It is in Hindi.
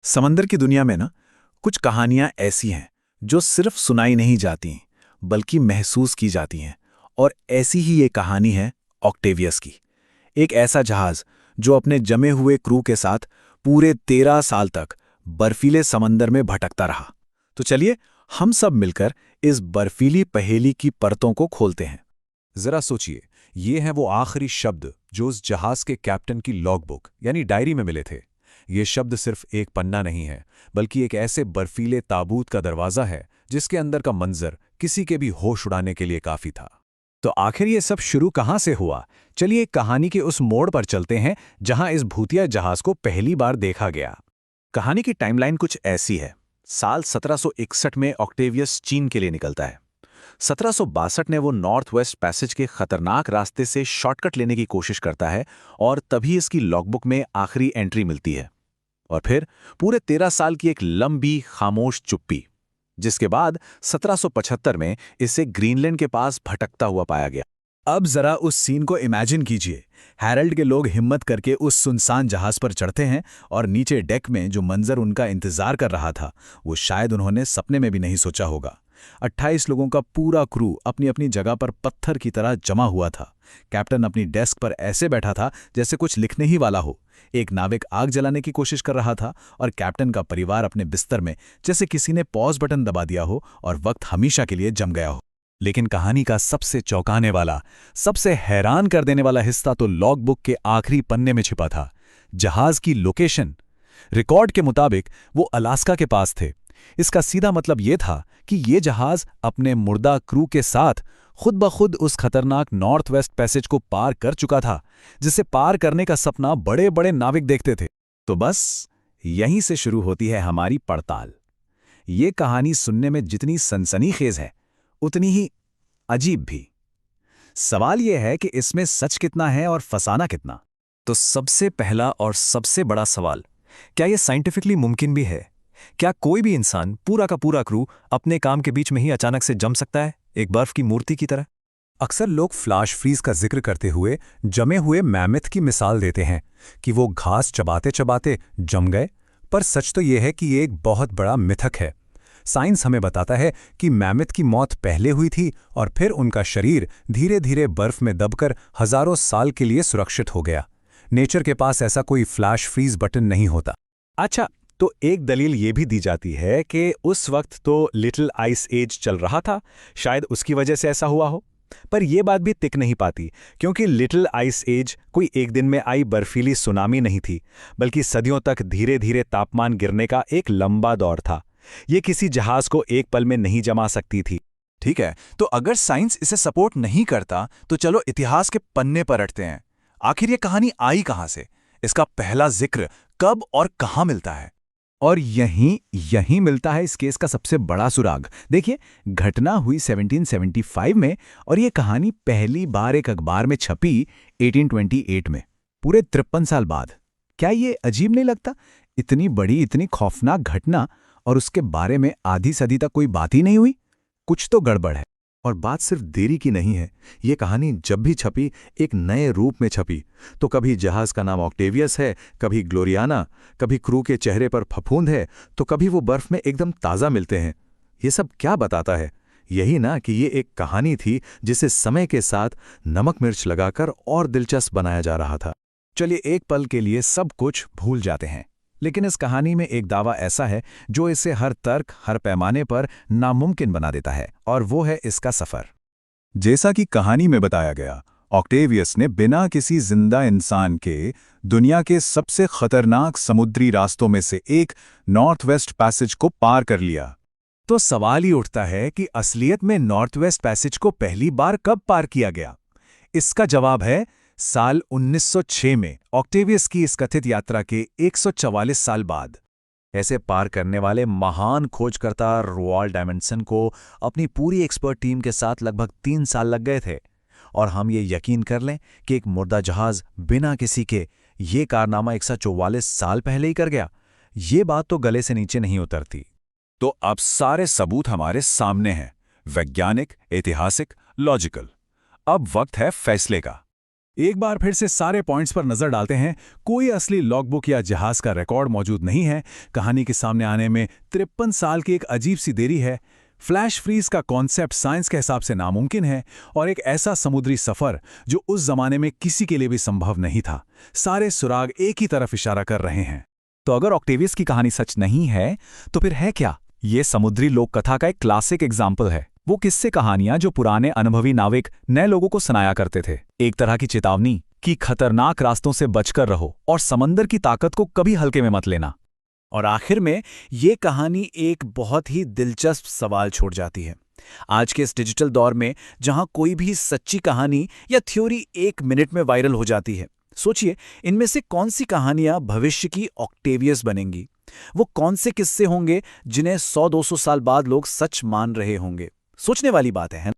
समंदर की दुनिया में ना कुछ कहानियां ऐसी हैं जो सिर्फ सुनाई नहीं जाती बल्कि महसूस की जाती हैं। और ऐसी ही ये कहानी है ऑक्टेवियस की। एक ऐसा जहाज जो अपने जमे हुए क्रू के साथ पूरे 13 साल तक बर्फीले समंदर में भटकता रहा। तो चलिए हम सब मिलकर इस बर्फीली पहेली की परतों को खोलते हैं। जरा सोचिए, ये हैं वो आखिरी शब्द जो उस जहाज के कैप्टन की लॉगबुक यानी डायरी में मिले थे। ये शब्द सिर्फ एक पन्ना नहीं है, बल्कि एक ऐसे बर्फीले ताबूत का दरवाज़ा है जिसके अंदर का मंजर किसी के भी होश उड़ाने के लिए काफ़ी था। तो आखिर ये सब शुरू कहाँ से हुआ? चलिए कहानी के उस मोड़ पर चलते हैं जहां इस भूतिया जहाज को पहली बार देखा गया। कहानी की टाइमलाइन कुछ ऐसी है। साल 1761 में ऑक्टेवियस चीन के लिए निकलता है। 1762 में वो नॉर्थ वेस्ट पैसेज के खतरनाक रास्ते से शॉर्टकट लेने की कोशिश करता है और तभी इसकी लॉगबुक में आखिरी एंट्री मिलती है। और फिर पूरे 13 साल की एक लंबी खामोश चुप्पी, जिसके बाद 1775 में इसे ग्रीनलैंड के पास भटकता हुआ पाया गया। अब जरा उस सीन को इमेजिन कीजिए। हैरल्ड के लोग हिम्मत करके उस सुनसान जहाज पर चढ़ते हैं और नीचे डेक में जो मंजर उनका इंतजार कर रहा था वो शायद उन्होंने सपने में भी नहीं सोचा होगा। 28 लोगों का पूरा क्रू अपनी अपनी जगह पर पत्थर की तरह जमा हुआ था। कैप्टन अपनी डेस्क पर ऐसे बैठा था जैसे कुछ लिखने ही वाला हो। एक नाविक आग जलाने की कोशिश कर रहा था और कैप्टन का परिवार अपने बिस्तर में जैसे किसी ने पॉज बटन दबा दिया हो और वक्त हमेशा के लिए जम गया हो। लेकिन कहानी का सबसे चौंकाने वाला, सबसे हैरान कर देने वाला हिस्सा तो लॉगबुक के आखिरी पन्ने में छिपा था। जहाज की लोकेशन। रिकॉर्ड के मुताबिक वो अलास्का के पास थे। इसका सीधा मतलब ये था कि ये जहाज अपने मुर्दा क्रू के साथ खुद ब खुद उस खतरनाक नॉर्थ वेस्ट पैसेज को पार कर चुका था, जिसे पार करने का सपना बड़े बड़े नाविक देखते थे। तो बस यहीं से शुरू होती है हमारी पड़ताल। ये कहानी सुनने में जितनी सनसनीखेज है उतनी ही अजीब भी। सवाल यह है कि इसमें सच कितना है और फसाना कितना। तो सबसे पहला और सबसे बड़ा सवाल, क्या यह साइंटिफिकली मुमकिन भी है? क्या कोई भी इंसान, पूरा का पूरा क्रू, अपने काम के बीच में ही अचानक से जम सकता है, एक बर्फ की मूर्ति की तरह? अक्सर लोग फ्लैश फ्रीज का जिक्र करते हुए जमे हुए मैमथ की मिसाल देते हैं कि वो घास चबाते चबाते जम गए, पर सच तो यह है कि ये एक बहुत बड़ा मिथक है। साइंस हमें बताता है कि मैमथ की मौत पहले हुई थी और फिर उनका शरीर धीरे धीरे बर्फ में दबकर हजारों साल के लिए सुरक्षित हो गया। नेचर के पास ऐसा कोई फ्लैश फ्रीज बटन नहीं होता। अच्छा, तो एक दलील ये भी दी जाती है कि उस वक्त तो लिटिल आइस एज चल रहा था, शायद उसकी वजह से ऐसा हुआ हो। पर यह बात भी टिक नहीं पाती, क्योंकि लिटिल आइस एज कोई एक दिन में आई बर्फीली सुनामी नहीं थी, बल्कि सदियों तक धीरे धीरे तापमान गिरने का एक लंबा दौर था। ये किसी जहाज को एक पल में नहीं जमा सकती थी। ठीक है, तो अगर साइंस इसे सपोर्ट नहीं करता तो चलो इतिहास के पन्ने पर रटते हैं। आखिर ये कहानी आई कहां से? इसका पहला जिक्र कब और कहां मिलता है? और यहीं मिलता है इस केस का सबसे बड़ा सुराग। देखिए, घटना हुई 1775 में और ये कहानी पहली बार एक अखबार में छपी 1828 में, पूरे 53 साल बाद। क्या ये अजीब नहीं लगता? इतनी बड़ी, इतनी खौफनाक घटना और उसके बारे में आधी सदी तक कोई बात ही नहीं हुई। कुछ तो गड़बड़ है। और बात सिर्फ देरी की नहीं है। ये कहानी जब भी छपी एक नए रूप में छपी। तो कभी जहाज का नाम ऑक्टेवियस है, कभी ग्लोरियाना, कभी क्रू के चेहरे पर फफूंद है, तो कभी वो बर्फ में एकदम ताज़ा मिलते हैं। ये सब क्या बताता है? यही ना कि ये एक कहानी थी जिसे समय के साथ नमक मिर्च लगाकर और दिलचस्प बनाया जा रहा था। चलिए एक पल के लिए सब कुछ भूल जाते हैं, लेकिन इस कहानी में एक दावा ऐसा है जो इसे हर तर्क, हर पैमाने पर नामुमकिन बना देता है, और वो है इसका सफ़र। जैसा कि कहानी में बताया गया, ऑक्टेवियस ने बिना किसी जिंदा इंसान के दुनिया के सबसे खतरनाक समुद्री रास्तों में से एक नॉर्थ वेस्ट पैसेज को पार कर लिया। तो सवाल ही उठता है कि असलियत में नॉर्थ वेस्ट पैसेज को पहली बार कब पार किया गया? इसका जवाब है साल 1906 में, ऑक्टेवियस की इस कथित यात्रा के 144 साल बाद। ऐसे पार करने वाले महान खोजकर्ता रोवाल्ड डायमंडसन को अपनी पूरी एक्सपर्ट टीम के साथ लगभग 3 साल लग गए थे। और हम ये यकीन कर लें कि एक मुर्दा जहाज बिना किसी के ये कारनामा 144 साल पहले ही कर गया, ये बात तो गले से नीचे नहीं उतरती। तो अब सारे सबूत हमारे सामने हैं, वैज्ञानिक, ऐतिहासिक, लॉजिकल। अब वक्त है फैसले का। एक बार फिर से सारे पॉइंट्स पर नजर डालते हैं। कोई असली लॉगबुक या जहाज का रिकॉर्ड मौजूद नहीं है। कहानी के सामने आने में 53 साल की एक अजीब सी देरी है। फ्लैश फ्रीज का कॉन्सेप्ट साइंस के हिसाब से नामुमकिन है, और एक ऐसा समुद्री सफर जो उस जमाने में किसी के लिए भी संभव नहीं था। सारे सुराग एक ही तरफ इशारा कर रहे हैं। तो अगर ऑक्टेवियस की कहानी सच नहीं है तो फिर है क्या? ये समुद्री लोक कथा का एक क्लासिक एग्जाम्पल है। वो किस्से कहानियां जो पुराने अनुभवी नाविक नए लोगों को सुनाया करते थे। एक तरह की चेतावनी कि खतरनाक रास्तों से बचकर रहो और समंदर की ताकत को कभी हल्के में मत लेना। और आखिर में ये कहानी एक बहुत ही दिलचस्प सवाल छोड़ जाती है। आज के इस डिजिटल दौर में जहां कोई भी सच्ची कहानी या थ्योरी 1 मिनट में वायरल हो जाती है, सोचिए इनमें से कौन सी कहानियां भविष्य की ऑक्टेवियस बनेंगी। वो कौन से किस्से होंगे जिन्हें 100-200 साल बाद लोग सच मान रहे होंगे। सोचने वाली बात है।